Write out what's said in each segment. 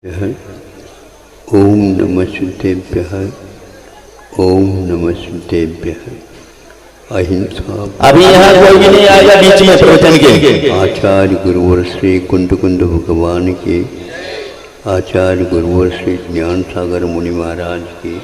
ओम नमः शुद्धेभ्यः। ओम नमः शुद्धेभ्यः। अहिंसा। अभी यहाँ कोई भी नहीं आएगा बीच में प्रवचन के। आचार्य गुरुवर श्री कुंड कुंड भगवान के, आचार्य गुरुवर श्री ज्ञान सागर मुनि महाराज के,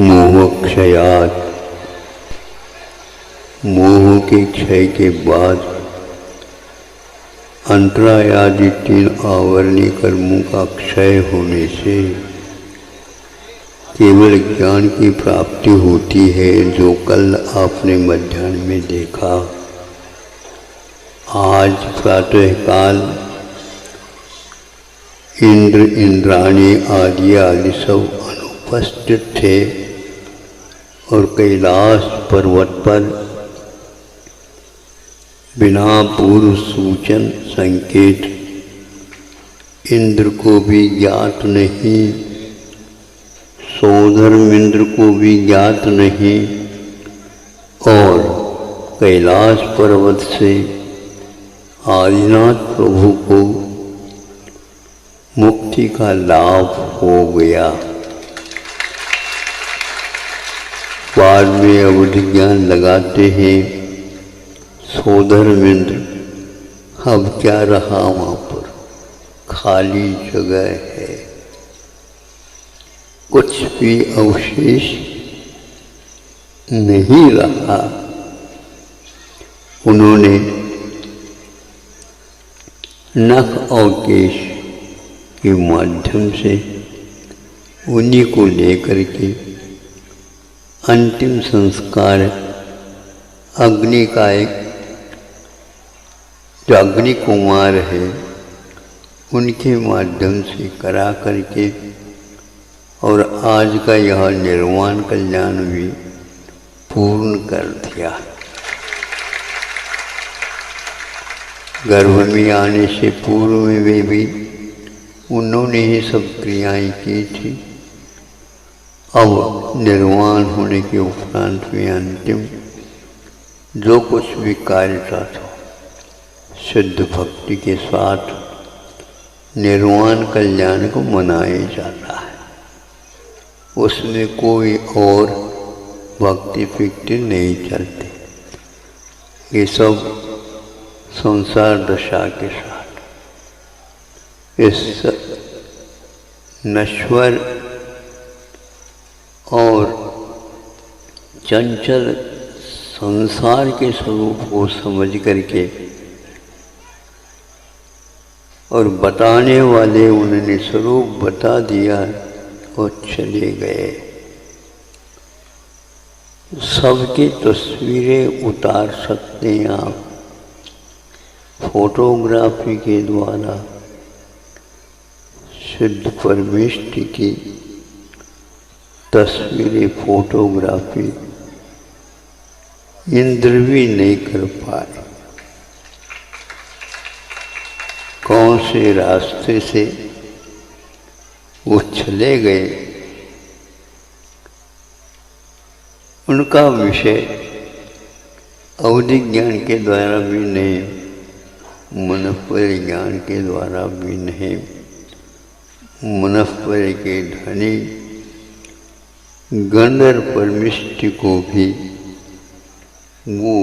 मोहक्षयात्, मोह के क्षय के बाद अंतरायादि 3 आवरणीय कर्मों का क्षय होने से केवल ज्ञान की प्राप्ति होती है, जो कल आपने मध्याह्न में देखा। आज प्रातःकाल इंद्र इंद्राणी आदि सब अनुपस्थित थे और कैलाश पर्वत पर बिना पूर्व सूचन संकेत इंद्र को भी ज्ञात नहीं, सौधर्म इंद्र को भी ज्ञात नहीं, और कैलाश पर्वत से आदिनाथ प्रभु को मुक्ति का लाभ हो गया। बाद में अवधि ज्ञान लगाते हैं, सौधर्मेंद्र अब क्या रहा वहाँ पर, खाली जगह है, कुछ भी अवशेष नहीं रहा। उन्होंने नख और केश के माध्यम से उन्हीं को लेकर के अंतिम संस्कार अग्नि का एक जो अग्नि कुमार है उनके माध्यम से करा करके, और आज का यह निर्वाण कल्याण भी पूर्ण कर दिया। गर्भ में आने से पूर्व में वे भी उन्होंने ही सब क्रियाएं की थी। अब निर्वाण होने के उपरांत में अंतिम जो कुछ भी कार्य था शुद्ध भक्ति के साथ निर्वाण कल्याण को मनाया जाता है। उसमें कोई और भक्ति फिक्ति नहीं चलती। ये सब संसार दशा के साथ इस नश्वर और चंचल संसार के स्वरूप को समझ करके और बताने वाले उन्होंने स्वरूप बता दिया और चले गए। सबकी तस्वीरें उतार सकते हैं आप फोटोग्राफी के द्वारा। शुद्ध परमेष्टि की तस्वीरें फोटोग्राफी इंद्र भी नहीं कर पाए। कौन से रास्ते से वो चले गए, उनका विषय अवधि ज्ञान के द्वारा भी नहीं, मनस्पर ज्ञान के द्वारा भी नहीं। मनस्पर के धनी गंधर्व परमिष्टि को भी वो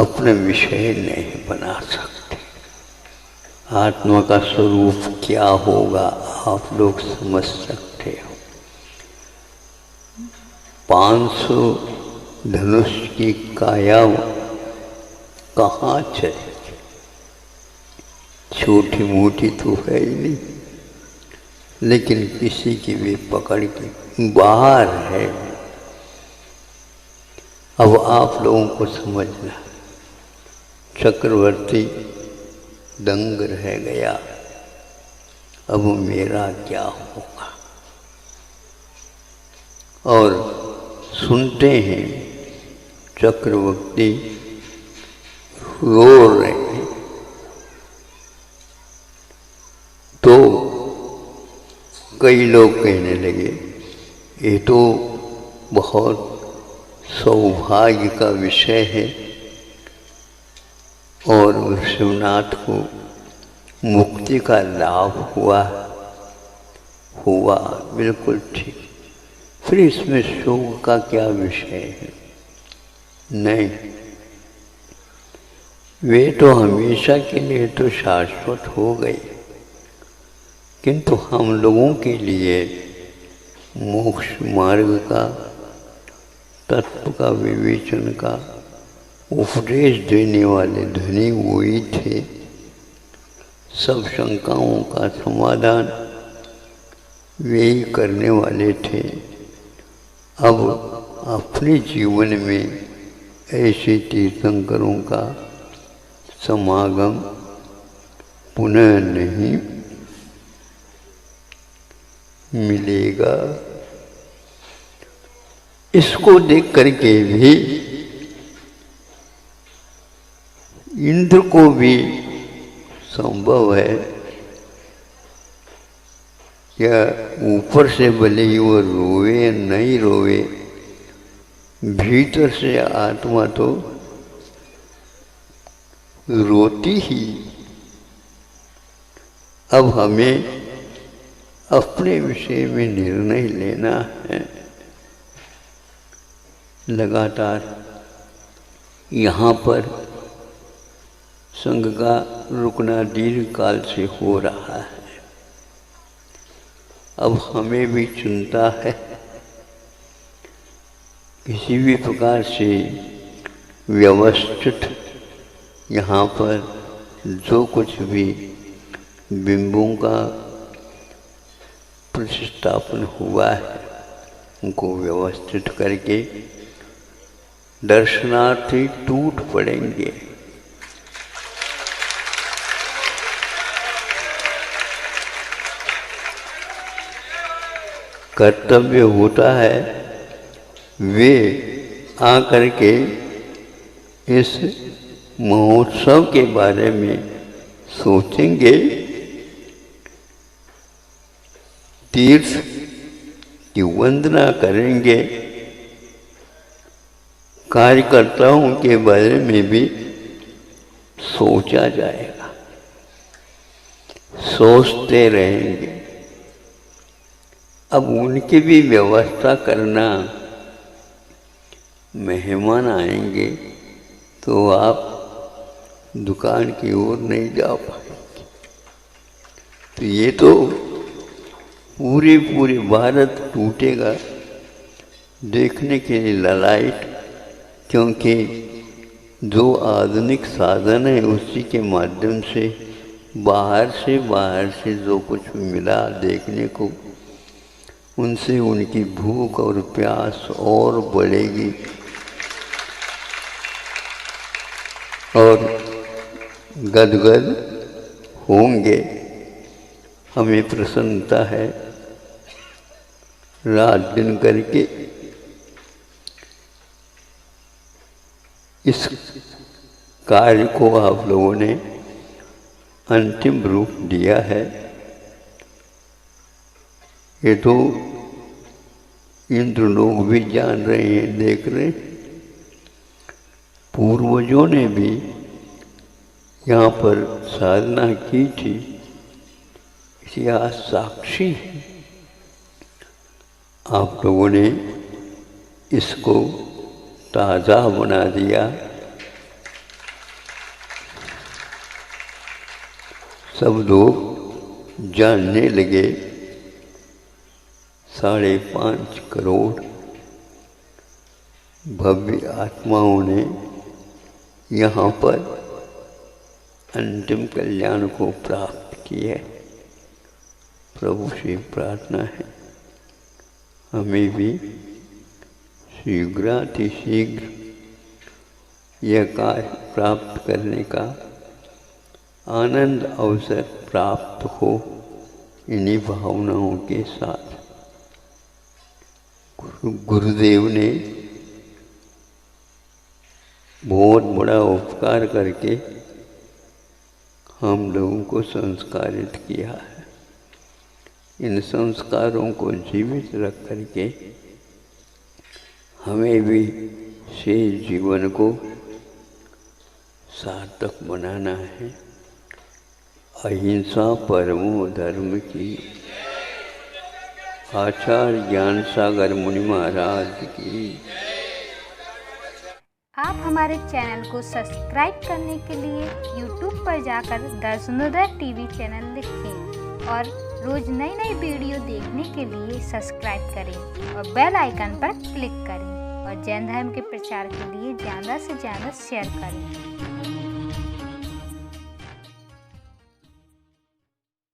अपना विषय नहीं बना सकते। आत्मा का स्वरूप क्या होगा आप लोग समझ सकते हो। 500 धनुष की काया कहाँ चलेगी, छोटी मोटी तो है ही नहीं, लेकिन किसी की भी पकड़ के बाहर है। अब आप लोगों को समझना, चक्रवर्ती दंग रह गया, अब मेरा क्या होगा। और सुनते हैं चक्रवर्ती रो रहे हैं, तो कई लोग कहने लगे ये तो बहुत सौभाग्य का विषय है और विश्वनाथ को मुक्ति का लाभ हुआ बिल्कुल ठीक। फिर इसमें शोक का क्या विषय है? नहीं, वे तो हमेशा के लिए तो शाश्वत हो गई, किंतु हम लोगों के लिए मोक्ष मार्ग का, तत्व का विवेचन का उपदेश देने वाले धनी वही थे। सब शंकाओं का समाधान वे ही करने वाले थे। अब अपने जीवन में ऐसे तीर्थंकरों का समागम पुनः नहीं मिलेगा। इसको देख करके भी इंद्र को भी संभव है, या ऊपर से भले ही वो रोवे या नहीं रोवे, भीतर से आत्मा तो रोती ही। अब हमें अपने विषय में निर्णय लेना है। लगातार यहाँ पर संघ का रुकना दीर्घ काल से हो रहा है। अब हमें भी चिंता है, किसी भी प्रकार से व्यवस्थित यहाँ पर जो कुछ भी बिंबों का प्रतिष्ठापन हुआ है उनको व्यवस्थित करके दर्शनार्थी टूट पड़ेंगे। कर्तव्य होता है वे आकर के इस महोत्सव के बारे में सोचेंगे, तीर्थ की वंदना करेंगे, कार्यकर्ताओं के बारे में भी सोचा जाएगा, सोचते रहेंगे। अब उनकी भी व्यवस्था करना, मेहमान आएंगे तो आप दुकान की ओर नहीं जा पाएंगे। तो ये तो पूरे भारत टूटेगा देखने के लिए ललायत, क्योंकि जो आधुनिक साधन है उसी के माध्यम से बाहर से जो कुछ मिला देखने को, उनसे उनकी भूख और प्यास और बढ़ेगी और गदगद होंगे। हमें प्रसन्नता है, रात दिन करके इस कार्य को आप लोगों ने अंतिम रूप दिया है। ये तो इंद्र लोग भी जान रहे हैं, देख रहे हैं। पूर्वजों ने भी यहाँ पर साधना की थी, इतिहास साक्षी है। आप लोगों ने इसको ताज़ा बना दिया। सब लोग जानने लगे। 5.5 करोड़ भव्य आत्माओं ने यहाँ पर अंतिम कल्याण को प्राप्त किया। प्रभु से प्रार्थना है हमें भी शीघ्रातिशीघ्र यह कार्य प्राप्त करने का आनंद अवसर प्राप्त हो। इन्हीं भावनाओं के साथ गुरुदेव ने बहुत बड़ा उपकार करके हम लोगों को संस्कारित किया है। इन संस्कारों को जीवित रख करके हमें भी से जीवन को सार्थक बनाना है। अहिंसा परमो धर्म की। आचार्य ज्ञान सागर मुनि महाराज की। आप हमारे चैनल को सब्सक्राइब करने के लिए YouTube पर जाकर दर्शनोदय टीवी चैनल लिखें और रोज नई नई वीडियो देखने के लिए सब्सक्राइब करें और बेल आइकन पर क्लिक करें और जैन धर्म के प्रचार के लिए ज़्यादा से ज़्यादा शेयर करें।